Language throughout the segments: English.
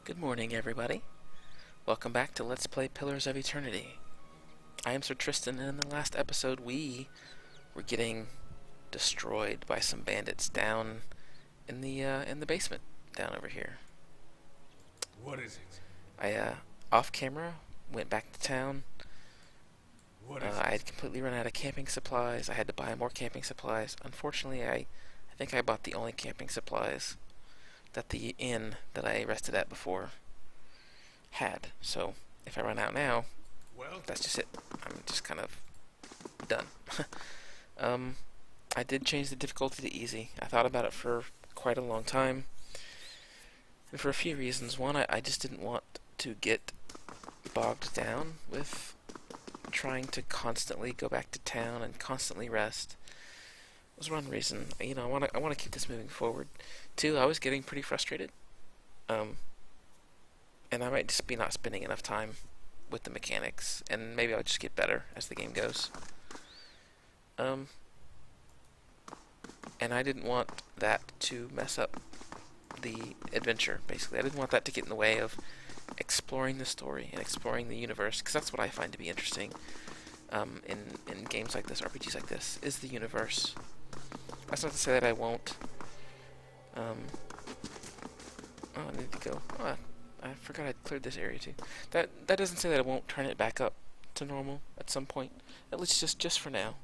Good morning, everybody. Welcome back to Let's Play Pillars of Eternity. I am Sir Tristan, and in the last episode we were getting destroyed by some bandits down in the basement down over here. What is it? I off camera went back to town. What is I it? had completely run out of camping supplies. I had to buy more camping supplies. Unfortunately, I think I bought the only camping supplies that the inn that I rested at before had. So if I run out now, Well, that's just it. I'm just kind of done. I did change the difficulty to easy. I thought about it for quite a long time, and for a few reasons. One, I just didn't want to get bogged down with trying to constantly go back to town and constantly rest. Was one reason. I want to keep this moving forward. Two, I was getting pretty frustrated. And I might just be not spending enough time with the mechanics, and maybe I'll just get better as the game goes. And I didn't want that to mess up the adventure, basically. I didn't want that to get in the way of exploring the story and exploring the universe, because that's what I find to be interesting in games like this, RPGs like this, is the universe. That's not to say that I won't. Oh, I need to go. Oh, I forgot I'd cleared this area too. That doesn't say that I won't turn it back up to normal at some point. At least just for now.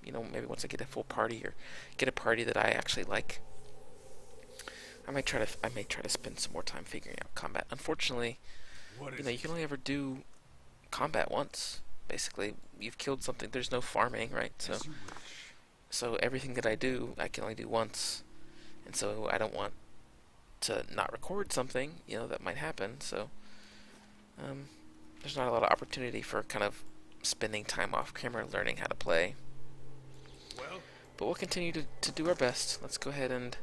Maybe once I get a full party or get a party that I actually like, I may try to spend some more time figuring out combat. Unfortunately, what is you it? can only ever do combat once. Basically, you've killed something. There's no farming, right? As you wish. So everything that I do, I can only do once, and so I don't want to not record something, that might happen. So there's not a lot of opportunity for kind of spending time off camera learning how to play. Well, But we'll continue to do our best. Let's go ahead and...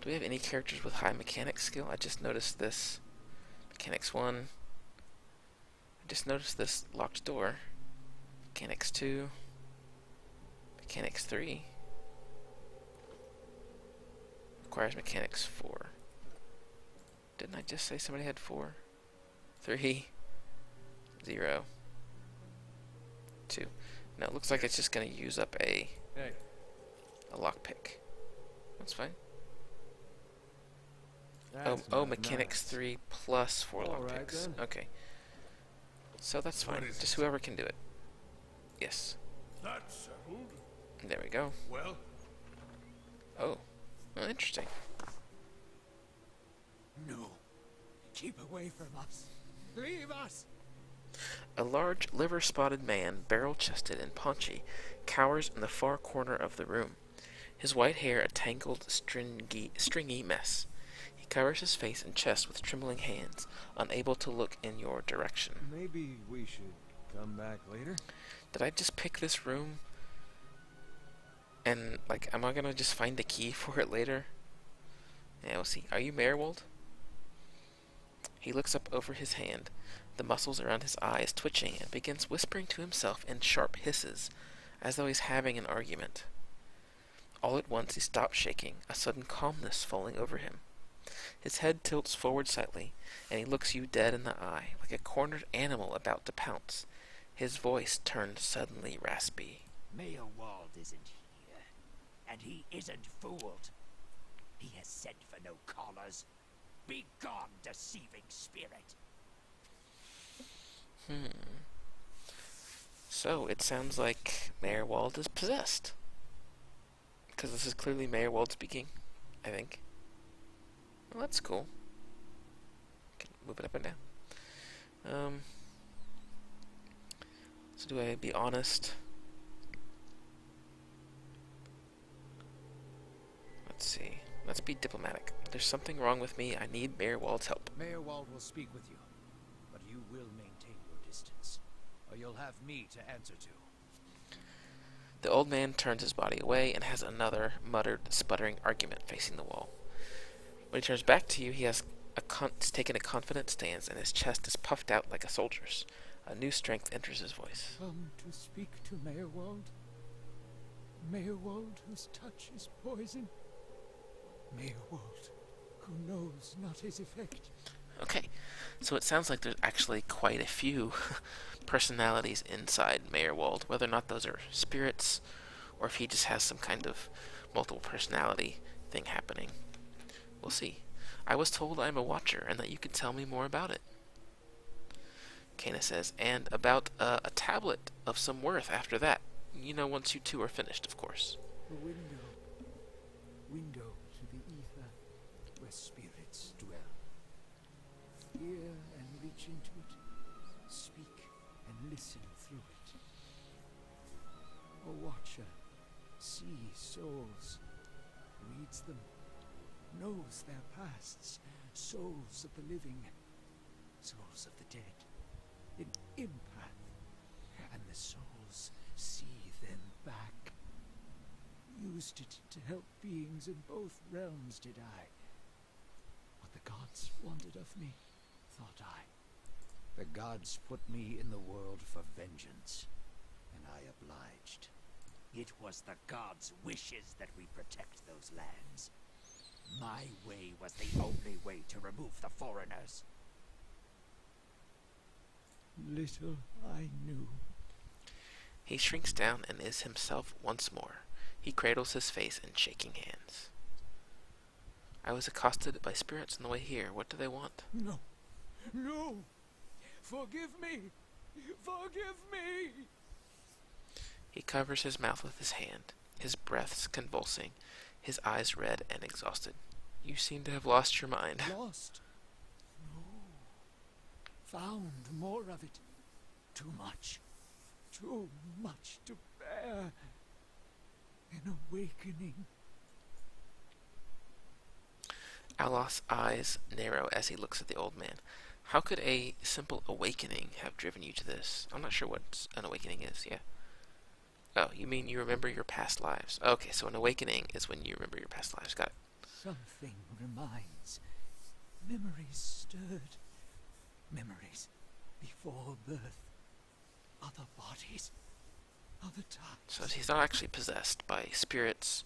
Do we have any characters with high mechanics skill? I just noticed this. Mechanics 1. I just noticed this locked door. Mechanics 2. Mechanics 3. Requires mechanics 4. Didn't I just say somebody had 4? 3. 0. 2. No, it looks like it's just going to use up a lockpick. That's fine. Mechanics 3 plus 4 lockpicks. Okay. So that's fine. Just whoever can do it. Yes. that's settled. There we go. Well, Oh, interesting. No. Keep away from us. Leave us. A large, liver-spotted man, barrel-chested and paunchy, cowers in the far corner of the room. His white hair a tangled, stringy mess. He covers his face and chest with trembling hands, unable to look in your direction. Maybe we should come back later. Did I just pick this room? And, am I gonna just find the key for it later? Yeah, we'll see. Are you Merwold? He looks up over his hand. The muscles around his eyes twitching and begins whispering to himself in sharp hisses, as though he's having an argument. All at once he stops shaking, a sudden calmness falling over him. His head tilts forward slightly, and he looks you dead in the eye, like a cornered animal about to pounce. His voice turned suddenly raspy. Mayor Wald isn't here, and he isn't fooled. He has sent for no callers. Be gone, deceiving spirit. So, it sounds like Mayor Wald is possessed. Because this is clearly Mayor Wald speaking, I think. Well, that's cool. Can move it up and down. So do I be honest? Let's see. Let's be diplomatic. There's something wrong with me. I need Mayor Wald's help. Mayor Wald will speak with you, but you will maintain your distance, or you'll have me to answer to. The old man turns his body away and has another muttered, sputtering argument facing the wall. When he turns back to you, he has taken a confident stance, and his chest is puffed out like a soldier's. A new strength enters his voice. Come to speak to Mayor Wald. Mayor Wald, whose touch is poison. Mayor Wald, who knows not his effect. Okay, so it sounds like there's actually quite a few personalities inside Meyerwald, whether or not those are spirits or if he just has some kind of multiple personality thing happening. We'll see. I was told I'm a watcher and that you could tell me more about it. Kana says, and about a tablet of some worth after that. You know, once you two are finished, of course. A window to the ether where spirits dwell. Hear and reach into it, speak and listen through it. A watcher sees souls, reads them, knows their pasts, souls of the living, souls of the dead, in empath, and the souls see them back. Used it to help beings in both realms, did I? What the gods wanted of me, thought I. The gods put me in the world for vengeance, and I obliged. It was the gods' wishes that we protect those lands. My way was the only way to remove the foreigners. Little I knew. He shrinks down and is himself once more. He cradles his face in shaking hands. I was accosted by spirits on the way here. What do they want? No. No! Forgive me! Forgive me! He covers his mouth with his hand, his breaths convulsing, his eyes red and exhausted. You seem to have lost your mind. Lost? No. Found more of it. Too much. Too much to bear. An awakening. Alos' eyes narrow as he looks at the old man. How could a simple awakening have driven you to this? I'm not sure what an awakening is, yeah? Oh, you mean you remember your past lives. Okay, so an awakening is when you remember your past lives. Got it. Something reminds. Memories stirred. Memories before birth. Other bodies. Other times. So he's not actually possessed by spirits.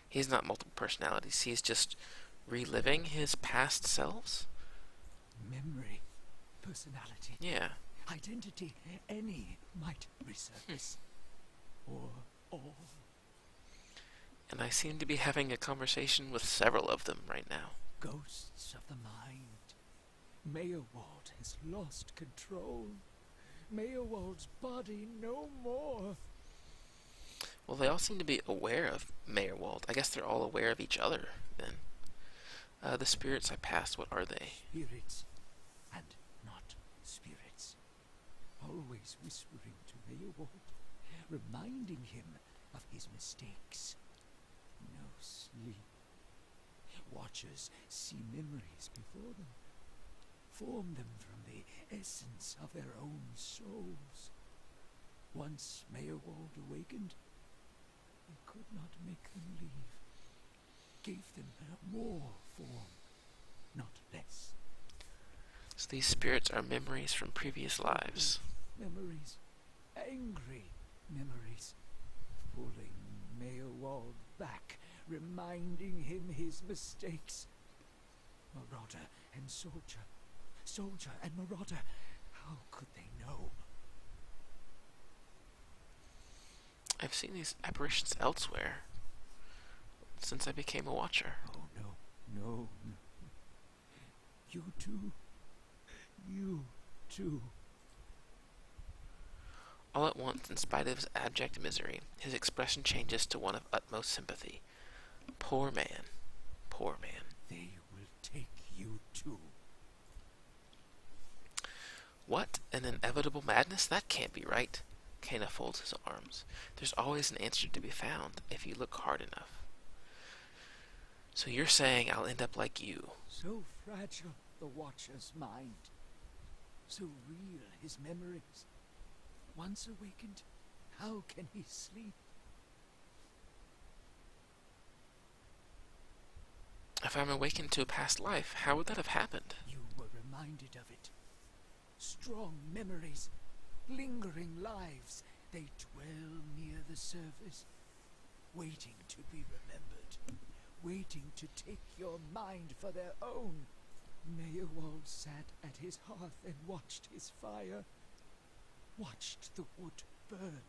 He's not multiple personalities. He's just reliving his past selves? Memory. Personality. Yeah. Identity. Any might resurface. Or all. And I seem to be having a conversation with several of them right now. Ghosts of the mind. Meyerwald has lost control. Meyerwald's body no more. Well, they all seem to be aware of Meyerwald. I guess they're all aware of each other, then. The spirits I passed, what are they? Spirits and not spirits. Always whispering to Meyerwald, reminding him of his mistakes. No sleep. Watchers see memories before them, form them from the essence of their own souls. Once Meyerwald awakened, he could not make them leave. Gave them more form, not less. So these spirits are memories from previous lives. Memories, angry memories, pulling Meyerwald back, reminding him his mistakes. Marauder and soldier, soldier and marauder, how could they know? I've seen these apparitions elsewhere since I became a watcher. Oh no, no, no. You too. You too. All at once, in spite of his abject misery, his expression changes to one of utmost sympathy. Poor man. Poor man. They will take you too. What? An inevitable madness? That can't be right. Kana folds his arms. There's always an answer to be found if you look hard enough. So you're saying I'll end up like you. So fragile, the Watcher's mind. So real, his memories. Once awakened, how can he sleep? If I'm awakened to a past life, how would that have happened? You were reminded of it. Strong memories, lingering lives, they dwell near the surface, waiting to be remembered, waiting to take your mind for their own. Meyerwald Merewald sat at his hearth and watched his fire, watched the wood burn.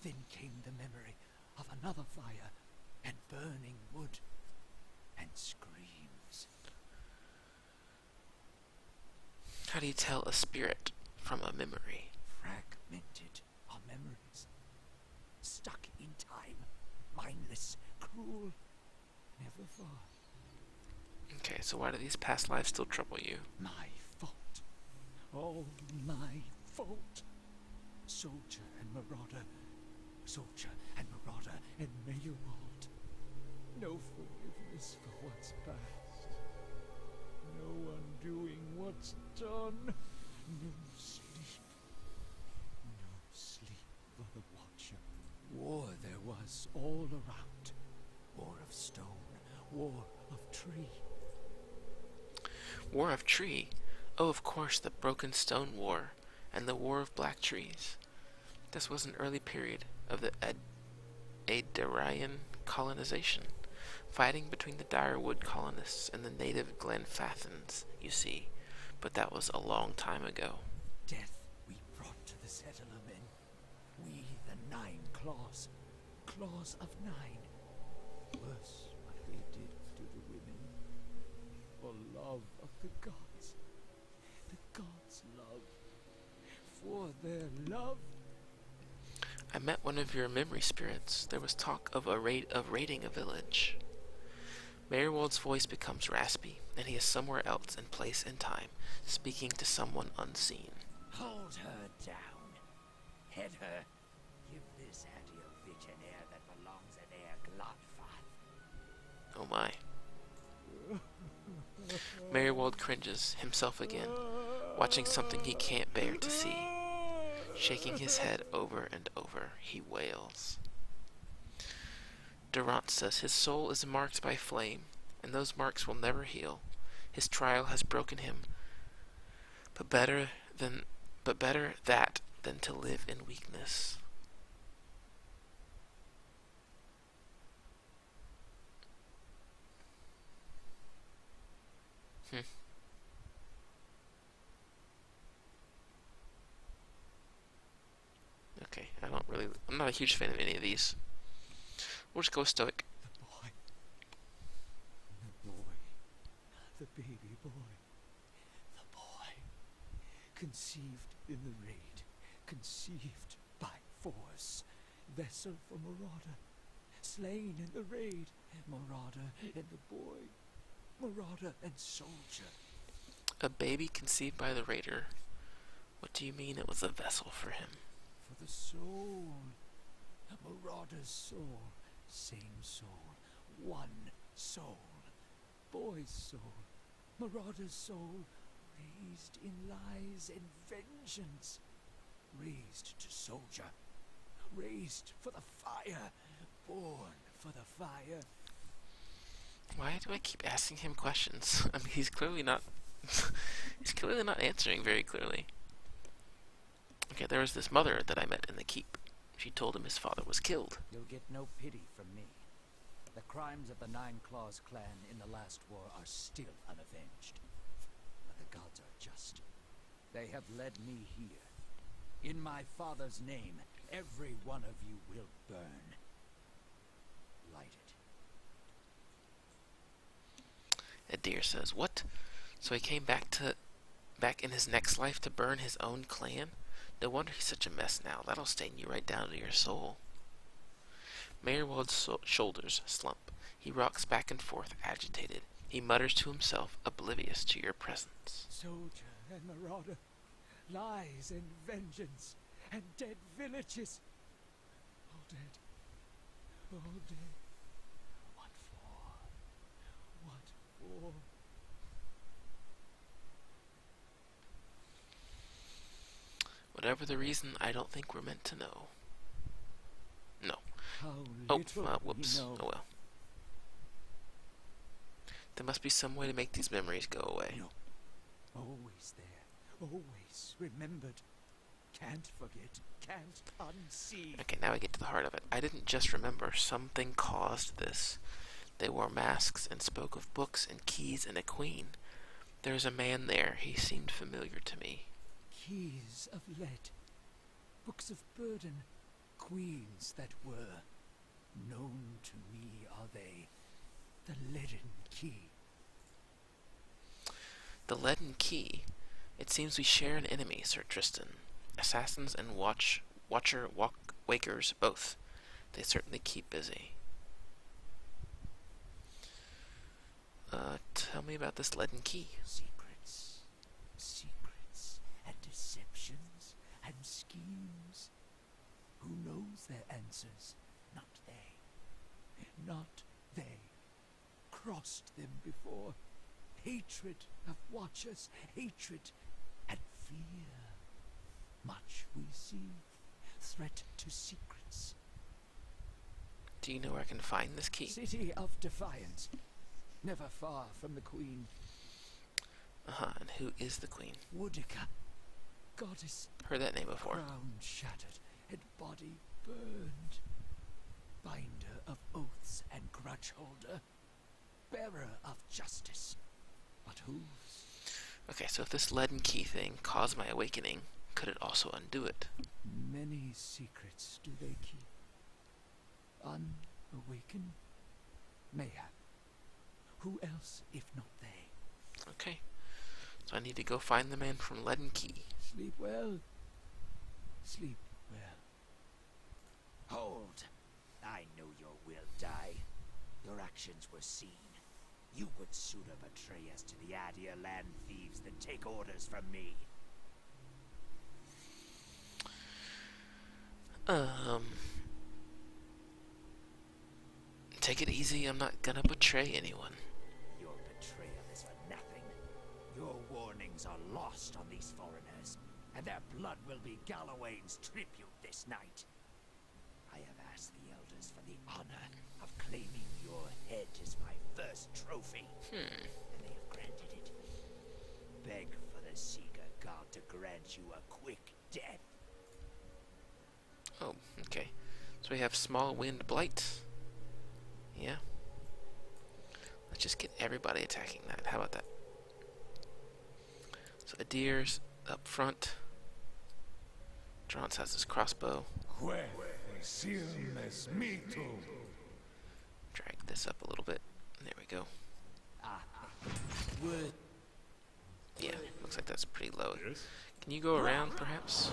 Then came the memory of another fire and burning wood and screams. How do you tell a spirit from a memory? Fragmented are memories, stuck in time, mindless, cruel, never far. Okay, so why do these past lives still trouble you? My fault. All my fault. Soldier and marauder. Soldier and marauder and Merewald. No forgiveness for what's past. No undoing what's done. No sleep. No sleep for the Watcher. War there was all around. War of stone. War of tree. War of Tree? Oh, of course, the Broken Stone War, and the War of Black Trees. This was an early period of the Adarian colonization, fighting between the Direwood colonists and the native Glenfathans, you see, but that was a long time ago. Death we brought to the settler men. We, the 9 claws. Claws of 9. Worse what they did to the women. For love of the gods. The gods' love. For their love. I met one of your memory spirits. There was talk of raiding a village. Merewald's voice becomes raspy, and he is somewhere else in place and time, speaking to someone unseen. Hold her down. Head her. Give this at your visionaire that belongs in their Glotfath. Oh my. Merewald cringes, himself again, watching something he can't bear to see. Shaking his head over and over, he wails. Durant says his soul is marked by flame, and those marks will never heal. His trial has broken him, but better that than to live in weakness. Okay, I'm not a huge fan of any of these. We'll just go stoic. The boy. The boy. The baby boy. The boy. Conceived in the raid. Conceived by force. Vessel for marauder. Slain in the raid. Marauder and the boy. Marauder and soldier. A baby conceived by the raider. What do you mean it was a vessel for him? For the soul. A marauder's soul. Same soul. One soul. Boy's soul. Marauder's soul. Raised in lies and vengeance. Raised to soldier. Raised for the fire. Born for the fire. Why do I keep asking him questions? I mean, he's clearly not answering very clearly. Okay, there was this mother that I met in the keep. She told him his father was killed. You'll get no pity from me. The crimes of the 9 Claws clan in the last war are still unavenged. But the gods are just. They have led me here. In my father's name, every one of you will burn. Light it. Adir says, "What? So he came back in his next life to burn his own clan? No wonder he's such a mess now. That'll stain you right down to your soul." Merewald's shoulders slump. He rocks back and forth, agitated. He mutters to himself, oblivious to your presence. Soldier and marauder. Lies and vengeance. And dead villages. All dead. All dead. What for? What for? Whatever the reason, I don't think we're meant to know. No. How Oh, little whoops. we know. Oh well. There must be some way to make these memories go away. No. Always there. Always remembered. Can't forget. Can't unsee. Okay, now I get to the heart of it. I didn't just remember. Something caused this. They wore masks and spoke of books and keys and a queen. There's a man there. He seemed familiar to me. Keys of lead, books of burden, queens that were. Known to me are they, the leaden key. The leaden key. It seems we share an enemy, Sir Tristan. Assassins and wakers both. They certainly keep busy. Tell me about this leaden key. Secrets, secrets, and deceptions, and schemes. Who knows their answers? Not they. Not they. Crossed them before. Hatred of watchers, hatred and fear. Much we see. Threat to secrets. Do you know where I can find this key? City of Defiance. Never far from the Queen. And who is the queen? Woodica. Goddess. Heard that name before. Crown shattered, and body burned. Binder of oaths and grudge holder. Bearer of justice. But whose? Okay, so if this leaden key thing caused my awakening, could it also undo it? Many secrets do they keep. Unawakened? Mayhap. Who else if not they? Okay, so I need to go find the man from Leaden Key. Sleep well. Sleep well. Hold. I know your will die. Your actions were seen. You would sooner betray us to the Adir land thieves than take orders from me. Take it easy, I'm not gonna betray anyone. Your betrayal is for nothing. Your warnings are lost on these foreigners, and their blood will be Gallowayne's tribute this night. I have asked the elders for the honor of claiming your head as my first trophy, and they have granted it. Beg for the Seeker God to grant you a quick death. Oh, okay. So we have Small Wind Blight. Yeah. Let's just get everybody attacking that. How about that? So Adir's up front. Drance has his crossbow. Drag Drag this up a little bit. There we go. Word. Yeah, looks like that's pretty low. Yes? Can you go around, perhaps?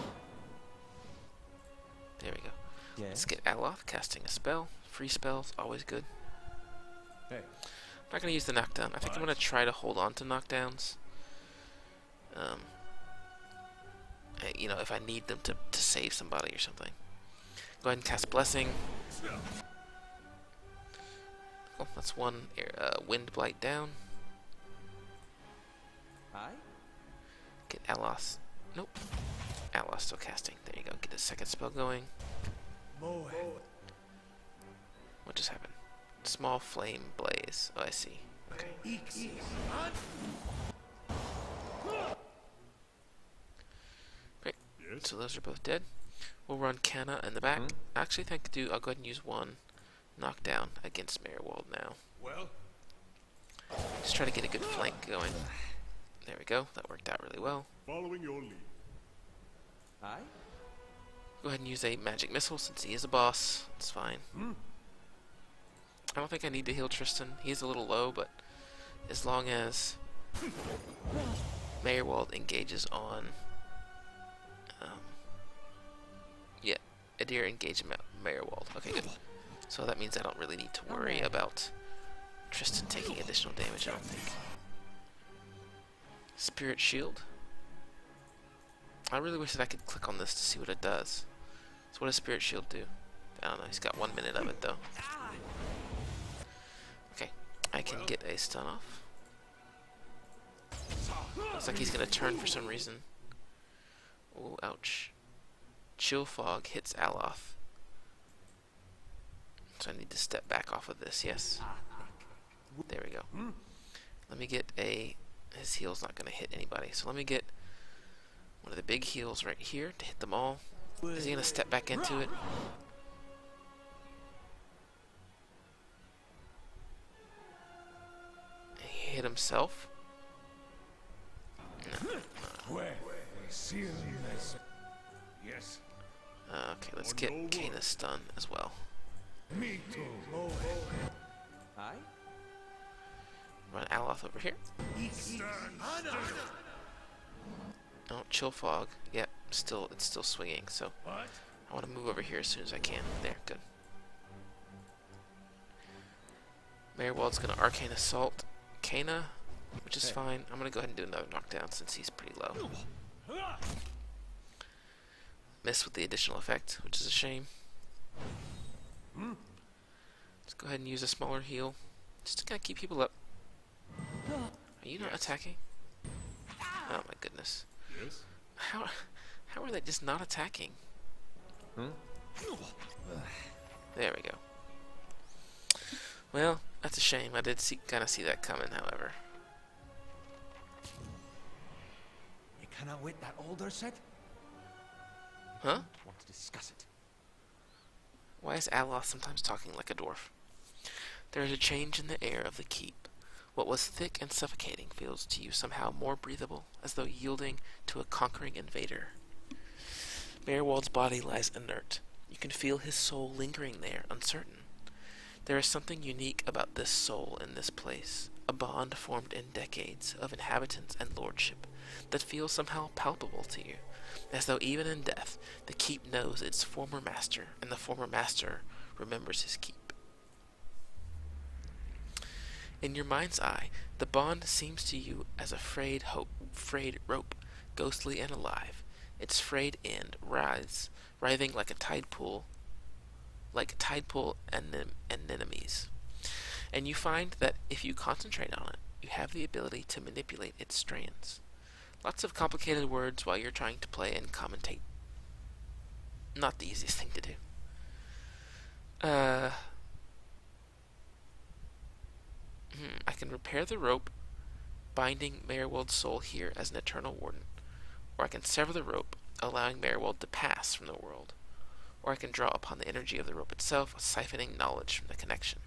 There we go. Let's get Aloth casting a spell. Free spells, always good. Hey. I'm not going to use the knockdown. I think I'm going to try to hold on to knockdowns. You know, if I need them to save somebody or something. Go ahead and cast Blessing. Cool, that's one Wind Blight down. Get Aloth. Nope. Aloth still casting. There you go. Get the second spell going. What just happened? Small flame blaze. Oh, I see. Okay. Great. Yes? So those are both dead. We'll run Canna in the back. Actually, I think I'll go ahead and use one knockdown against Merewald now. Well, Just try to get a good flank going. There we go. That worked out really well. following your lead. Go ahead and use a magic missile since he is a boss. It's fine. I don't think I need to heal Tristan. He's a little low, but as long as Merewald engages on... yeah, Adir engage Merewald. Okay, good. So that means I don't really need to worry about Tristan taking additional damage, I don't think. Spirit Shield. I really wish that I could click on this to see what it does. So what does Spirit Shield do? I don't know, he's got 1 minute of it though. Okay, I can get a stun off. Looks like he's gonna turn for some reason. Oh, ouch. Chill Fog hits Aloth. So I need to step back off of this, yes. There we go. Let me get a... His heal's not gonna hit anybody, so let me get one of the big heals right here to hit them all. Is he gonna step back into it? He hit himself. Yes. Okay, let's get Kana stun as well. Me too. Aye? Run Aloth over here. Oh, chill fog. Yep, it's still swinging, so What? I want to move over here as soon as I can. There, good. Merwald's gonna Arcane Assault Kana, which is fine. I'm gonna go ahead and do another knockdown since he's pretty low. Miss with the additional effect, which is a shame. Let's go ahead and use a smaller heal, just to kind of keep people up. Are you not attacking? Oh my goodness. Yes. How are they just not attacking? There we go. Well, that's a shame. I did kind of see that coming, however. You cannot wait that older set? Huh? Want to discuss it? Why is Aloth sometimes talking like a dwarf? There is a change in the air of the keep. What was thick and suffocating feels to you somehow more breathable, as though yielding to a conquering invader. Merwald's body lies inert. You can feel his soul lingering there, uncertain. There is something unique about this soul in this place, a bond formed in decades of inhabitants and lordship that feels somehow palpable to you, as though even in death the keep knows its former master, and the former master remembers his keep. In your mind's eye, the bond seems to you as a frayed rope, ghostly and alive, its frayed end writhing like a tide pool anemones. And you find that if you concentrate on it, you have the ability to manipulate its strands. Lots of complicated words while you're trying to play and commentate. Not the easiest thing to do. I can repair the rope, binding Merwald's soul here as an eternal warden. Or I can sever the rope, allowing Merwald to pass from the world. Or I can draw upon the energy of the rope itself, siphoning knowledge from the connection.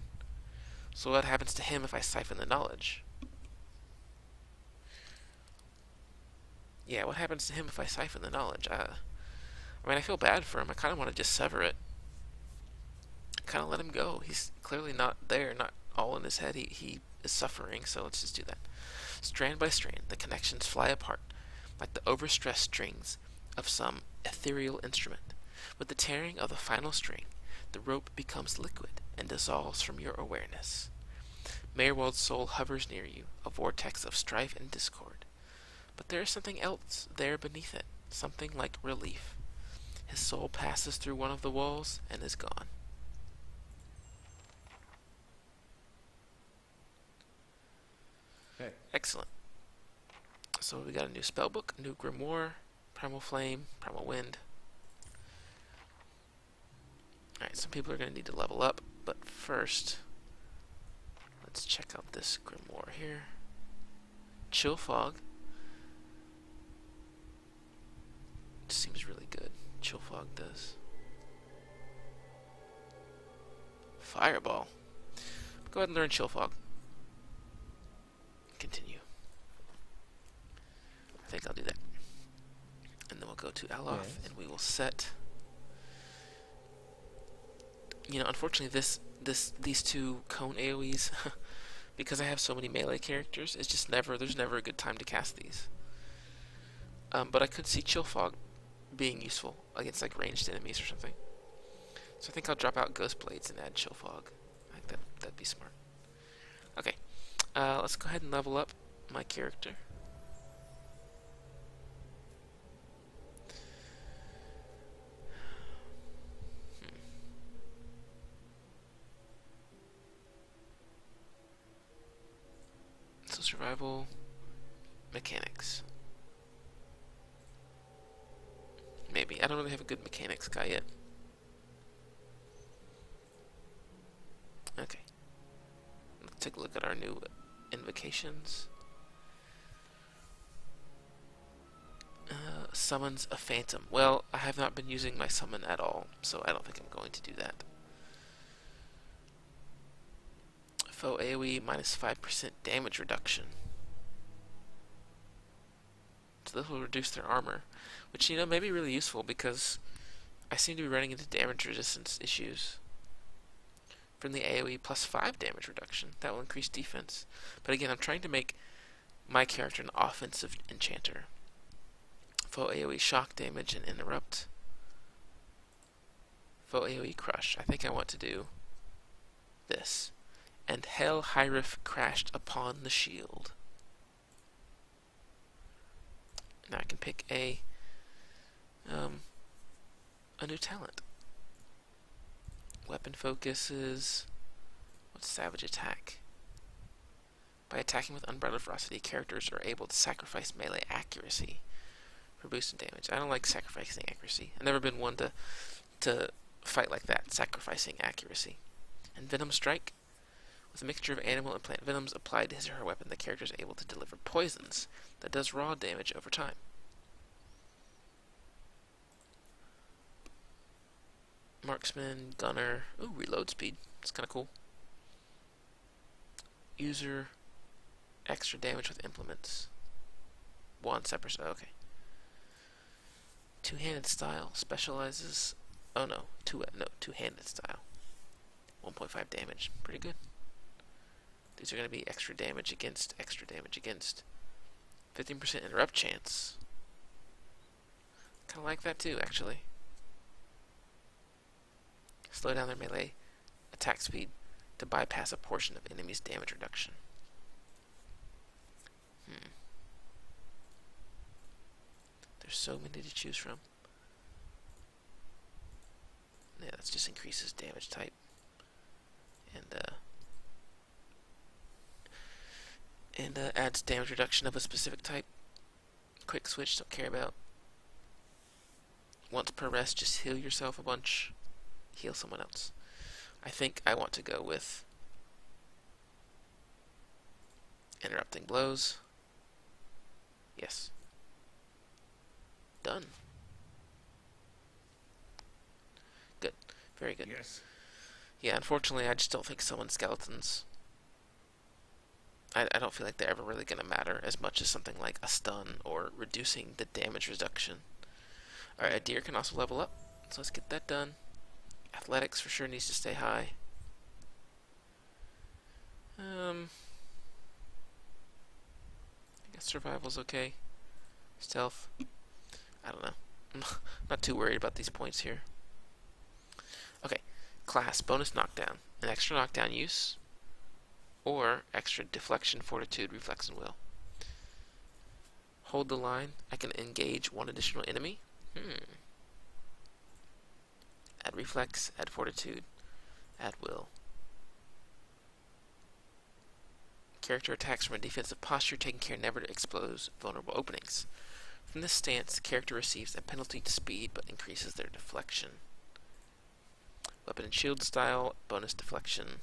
So what happens to him if I siphon the knowledge? Yeah, what happens to him if I siphon the knowledge? I mean, I feel bad for him. I kind of want to just sever it. Kind of let him go. He's clearly not there, not all in his head. He is suffering, so let's just do that. Strand by strand, the connections fly apart, like the overstressed strings of some ethereal instrument. With the tearing of the final string, the rope becomes liquid and dissolves from your awareness. Merwald's soul hovers near you, a vortex of strife and discord. But there is something else there beneath it, something like relief. His soul passes through one of the walls and is gone. Hey. Excellent. So we got a new spellbook, a new grimoire, primal flame, primal wind. Alright, some people are going to need to level up, but first, let's check out this grimoire here. Chill fog. Seems really good. Chill fog does. Fireball. Go ahead and learn chill fog. Continue. I think I'll do that. And then we'll go to Aloth, and we will set. You know, unfortunately, these two cone AoEs, because I have so many melee characters, it's just there's never a good time to cast these. But I could see chill fog being useful against like ranged enemies or something. So I think I'll drop out Ghost Blades and add chill fog. I think that'd be smart. Okay, let's go ahead and level up my character. So survival, mechanics. Maybe. I don't really have a good mechanics guy yet. Okay. Let's take a look at our new invocations. Summons a phantom. Well, I have not been using my summon at all, so I don't think I'm going to do that. Foe AoE minus 5% damage reduction. So this will reduce their armor, which, may be really useful because I seem to be running into damage resistance issues. From the AoE plus 5 damage reduction, that will increase defense. But again, I'm trying to make my character an offensive enchanter. Foe AoE shock damage and interrupt. Foe AoE crush. I think I want to do this. And Hell Hyrif crashed upon the shield. Now I can pick a new talent. Weapon focuses. What's savage attack? By attacking with unbridled ferocity, characters are able to sacrifice melee accuracy for boosted damage. I don't like sacrificing accuracy. I've never been one to fight like that, sacrificing accuracy. And Venom Strike. With a mixture of animal and plant venoms applied to his or her weapon, the character is able to deliver poisons that does raw damage over time. Marksman, gunner. Ooh, reload speed. It's kind of cool. User, extra damage with implements. One separate. Okay. Two-handed style specializes. Oh no, two-handed style. 1.5 damage. Pretty good. These are going to be extra damage against. 15% interrupt chance. Kind of like that too, actually. Slow down their melee attack speed to bypass a portion of enemy's damage reduction. There's so many to choose from. Yeah, that just increases damage type. And adds damage reduction of a specific type. Quick switch, don't care about. Once per rest, just heal yourself a bunch. Heal someone else. I think I want to go with interrupting blows. Yes. Done. Good. Very good. Yes. Yeah, unfortunately, I just don't think summoned skeletons. I don't feel like they're ever really going to matter as much as something like a stun or reducing the damage reduction. Alright, a deer can also level up, so let's get that done. Athletics for sure needs to stay high. I guess survival's okay. Stealth, I don't know. I'm not too worried about these points here. Okay, class, bonus knockdown. An extra knockdown use, or extra deflection, fortitude, reflex, and will. Hold the line. I can engage one additional enemy. Add reflex, add fortitude, add will. Character attacks from a defensive posture, taking care never to expose vulnerable openings. From this stance, the character receives a penalty to speed, but increases their deflection. Weapon and shield style, bonus deflection.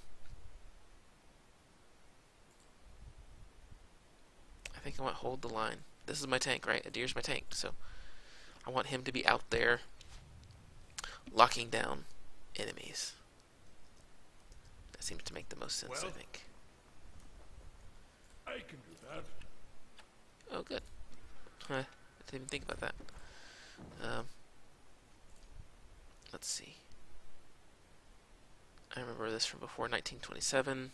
I think I want hold the line. This is my tank, right? Adir's my tank, so I want him to be out there locking down enemies. That seems to make the most sense, Well, I think. I can do that. Oh, good. I didn't even think about that. Let's see. I remember this from before 1927.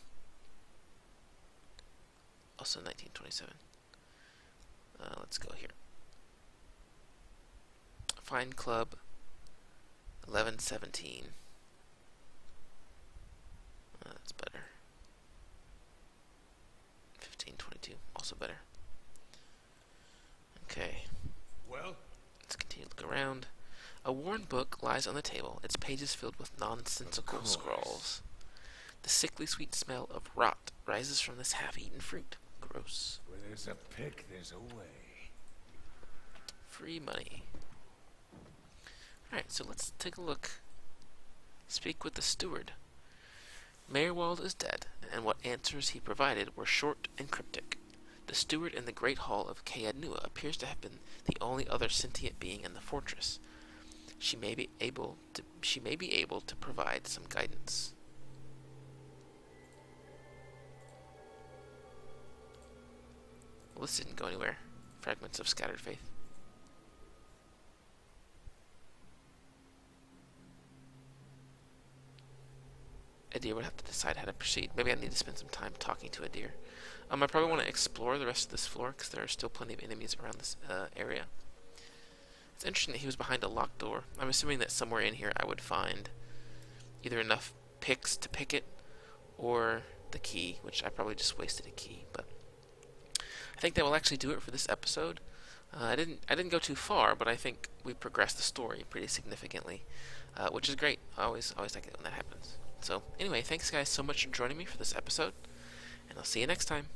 Also 1927. Let's go here. Find Club 1117. That's better. 1522. Also better. Okay. Well, Let's continue to look around. A worn book lies on the table, its pages filled with nonsensical Of course. scrawls. The sickly sweet smell of rot rises from this half-eaten fruit. Gross. where there's a pick, there's a way. Free money. Alright, so let's take a look. Speak with the steward. Mayorwald is dead, and what answers he provided were short and cryptic. The steward in the great hall of Caednua appears to have been the only other sentient being in the fortress. She may be able to provide some guidance. Well, this didn't go anywhere. Fragments of scattered faith. Adir would have to decide how to proceed. Maybe I need to spend some time talking to Adir. I probably want to explore the rest of this floor because there are still plenty of enemies around this area. It's interesting that he was behind a locked door. I'm assuming that somewhere in here I would find either enough picks to pick it or the key, which I probably just wasted a key. But I think that will actually do it for this episode. I didn't go too far, but I think we progressed the story pretty significantly, which is great. I always like it when that happens. So anyway, thanks guys so much for joining me for this episode, and I'll see you next time.